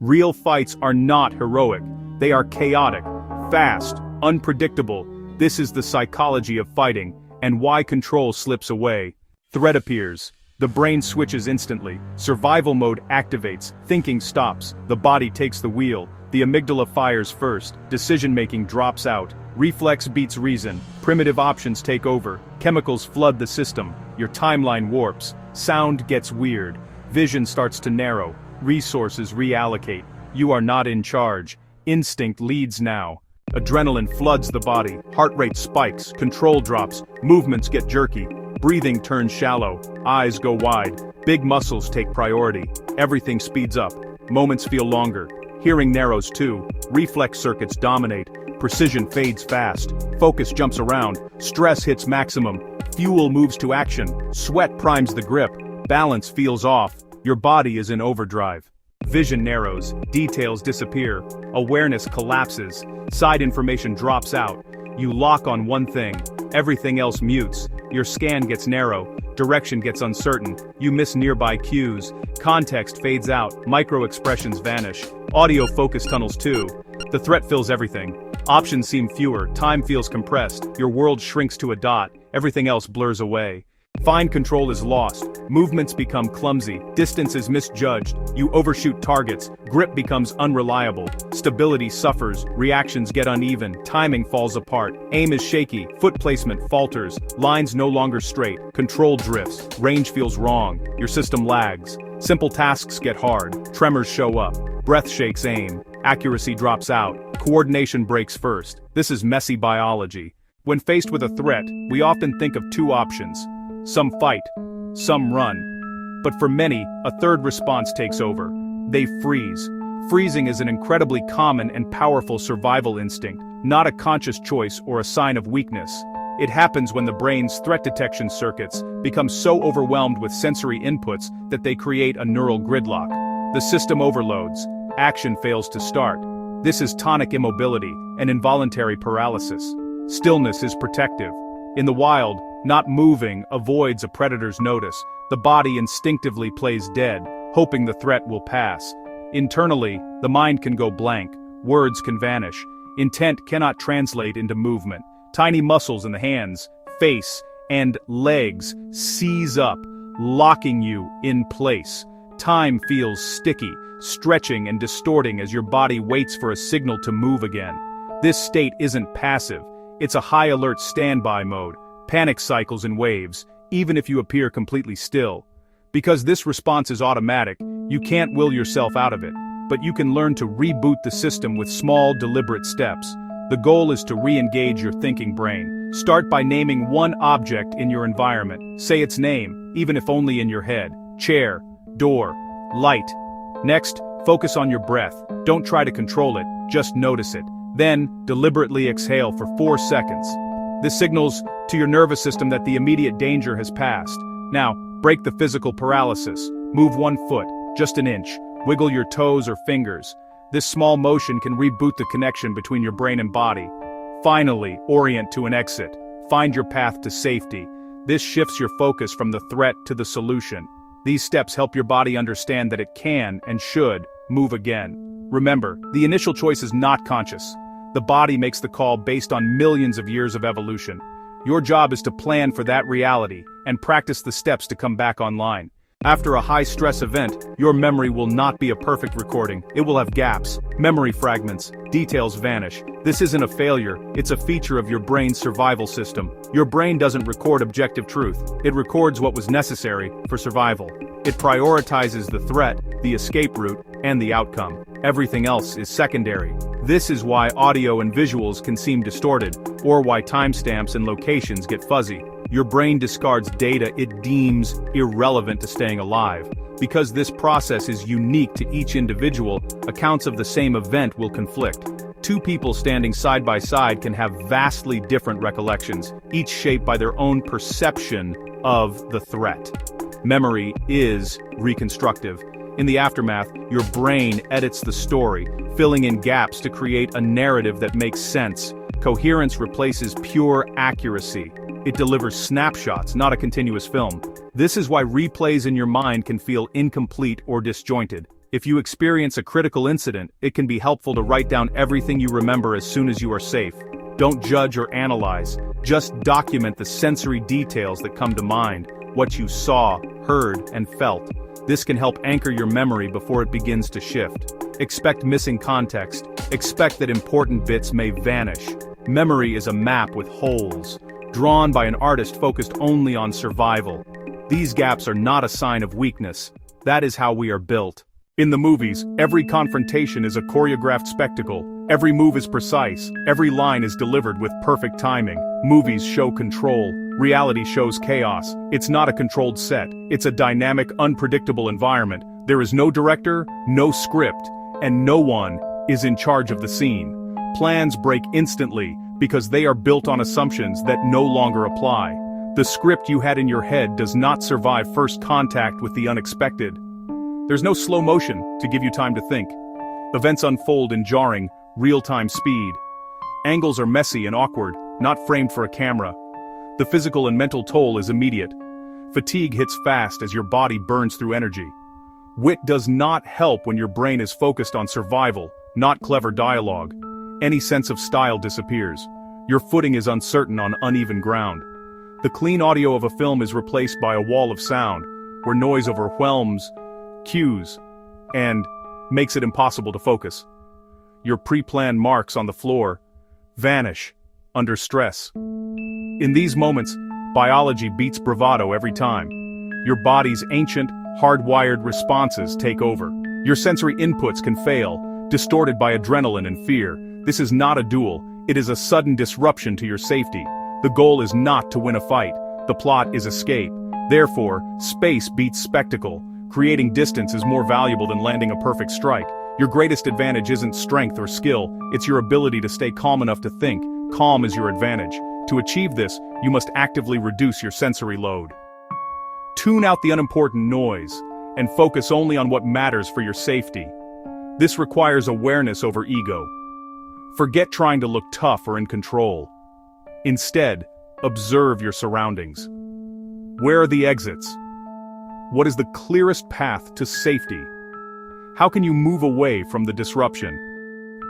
Real fights are not heroic. They are chaotic, fast, unpredictable. This is the psychology of fighting, and why control slips away. Threat appears. The brain switches instantly. Survival mode activates. Thinking stops. The body takes the wheel. The amygdala fires first. Decision-making drops out. Reflex beats reason. Primitive options take over. Chemicals flood the system. Your timeline warps. Sound gets weird. Vision starts to narrow. Resources reallocate. You are not in charge. Instinct leads now. Adrenaline floods the body. Heart rate spikes. Control drops. Movements get jerky. Breathing turns shallow. Eyes go wide. Big muscles take priority. Everything speeds up. Moments feel longer. Hearing narrows too. Reflex circuits dominate. Precision fades fast. Focus jumps around. Stress hits maximum. Fuel moves to action. Sweat primes the grip. Balance feels off. Your body is in overdrive. Vision narrows. Details disappear. Awareness collapses. Side information drops out. You lock on one thing. Everything else mutes. Your scan gets narrow. Direction gets uncertain. You miss nearby cues. Context fades out. Micro-expressions vanish. Audio focus tunnels too. The threat fills everything. Options seem fewer. Time feels compressed. Your world shrinks to a dot. Everything else blurs away. Fine control is lost. Movements become clumsy. Distance is misjudged. You overshoot targets. Grip becomes unreliable. Stability suffers. Reactions get uneven. Timing falls apart. Aim is shaky. Foot placement falters. Lines no longer straight. Control drifts. Range feels wrong. Your system lags. Simple tasks get hard. Tremors show up. Breath shakes aim. Accuracy drops out. Coordination breaks first. This is messy biology. When faced with a threat, we often think of two options. Some fight, some run. But for many, a third response takes over. They freeze. Freezing is an incredibly common and powerful survival instinct, not a conscious choice or a sign of weakness. It happens when the brain's threat detection circuits become so overwhelmed with sensory inputs that they create a neural gridlock. The system overloads. Action fails to start. This is tonic immobility, an involuntary paralysis. Stillness is protective. In the wild, not moving avoids a predator's notice. The body instinctively plays dead, hoping the threat will pass. Internally, the mind can go blank. Words can vanish. Intent cannot translate into movement. Tiny muscles in the hands, face, and legs seize up, locking you in place. Time feels sticky, stretching and distorting as your body waits for a signal to move again. This state isn't passive. It's a high-alert standby mode. Panic cycles in waves, even if you appear completely still. Because this response is automatic, you can't will yourself out of it, but you can learn to reboot the system with small, deliberate steps. The goal is to re-engage your thinking brain. Start by naming one object in your environment. Say its name, even if only in your head. Chair, door, light. Next, focus on your breath. Don't try to control it, just notice it. Then, deliberately exhale for 4 seconds. This signals to your nervous system that the immediate danger has passed. Now, break the physical paralysis. Move 1 foot, just an inch. Wiggle your toes or fingers. This small motion can reboot the connection between your brain and body. Finally, orient to an exit. Find your path to safety. This shifts your focus from the threat to the solution. These steps help your body understand that it can and should move again. Remember, the initial choice is not conscious. The body makes the call based on millions of years of evolution. Your job is to plan for that reality and practice the steps to come back online. After a high-stress event, your memory will not be a perfect recording. It will have gaps, memory fragments, details vanish. This isn't a failure, it's a feature of your brain's survival system. Your brain doesn't record objective truth. It records what was necessary for survival. It prioritizes the threat, the escape route, and the outcome. Everything else is secondary. This is why audio and visuals can seem distorted, or why timestamps and locations get fuzzy. Your brain discards data it deems irrelevant to staying alive. Because this process is unique to each individual, accounts of the same event will conflict. Two people standing side by side can have vastly different recollections, each shaped by their own perception of the threat. Memory is reconstructive. In the aftermath, your brain edits the story, filling in gaps to create a narrative that makes sense. Coherence replaces pure accuracy. It delivers snapshots, not a continuous film. This is why replays in your mind can feel incomplete or disjointed. If you experience a critical incident, it can be helpful to write down everything you remember as soon as you are safe. Don't judge or analyze, just document the sensory details that come to mind, what you saw, heard, and felt. This can help anchor your memory before it begins to shift. Expect missing context. Expect that important bits may vanish. Memory is a map with holes, drawn by an artist focused only on survival. These gaps are not a sign of weakness. That is how we are built. In the movies, every confrontation is a choreographed spectacle. Every move is precise. Every line is delivered with perfect timing. Movies show control. Reality shows chaos. It's not a controlled set. It's a dynamic, unpredictable environment. There is no director, no script, and no one is in charge of the scene. Plans break instantly because they are built on assumptions that no longer apply. The script you had in your head does not survive first contact with the unexpected. There's no slow motion to give you time to think. Events unfold in jarring, real-time speed. Angles are messy and awkward, not framed for a camera. The physical and mental toll is immediate. Fatigue hits fast as your body burns through energy. Wit does not help when your brain is focused on survival, not clever dialogue. Any sense of style disappears. Your footing is uncertain on uneven ground. The clean audio of a film is replaced by a wall of sound, where noise overwhelms cues and makes it impossible to focus. Your pre-planned marks on the floor vanish under stress. In these moments, biology beats bravado every time. Your body's ancient, hardwired responses take over. Your sensory inputs can fail, distorted by adrenaline and fear. This is not a duel, it is a sudden disruption to your safety. The goal is not to win a fight, the plot is escape. Therefore, space beats spectacle. Creating distance is more valuable than landing a perfect strike. Your greatest advantage isn't strength or skill, it's your ability to stay calm enough to think. Calm is your advantage. To achieve this, you must actively reduce your sensory load. Tune out the unimportant noise, and focus only on what matters for your safety. This requires awareness over ego. Forget trying to look tough or in control. Instead, observe your surroundings. Where are the exits? What is the clearest path to safety? How can you move away from the disruption?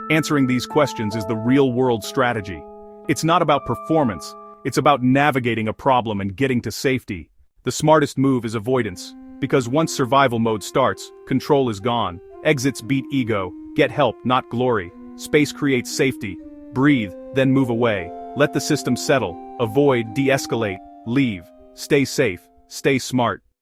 Answering these questions is the real-world strategy. It's not about performance, it's about navigating a problem and getting to safety. The smartest move is avoidance, because once survival mode starts, control is gone. Exits beat ego. Get help, not glory. Space creates safety. Breathe, then move away. Let the system settle. Avoid, de-escalate, leave. Stay safe, stay smart.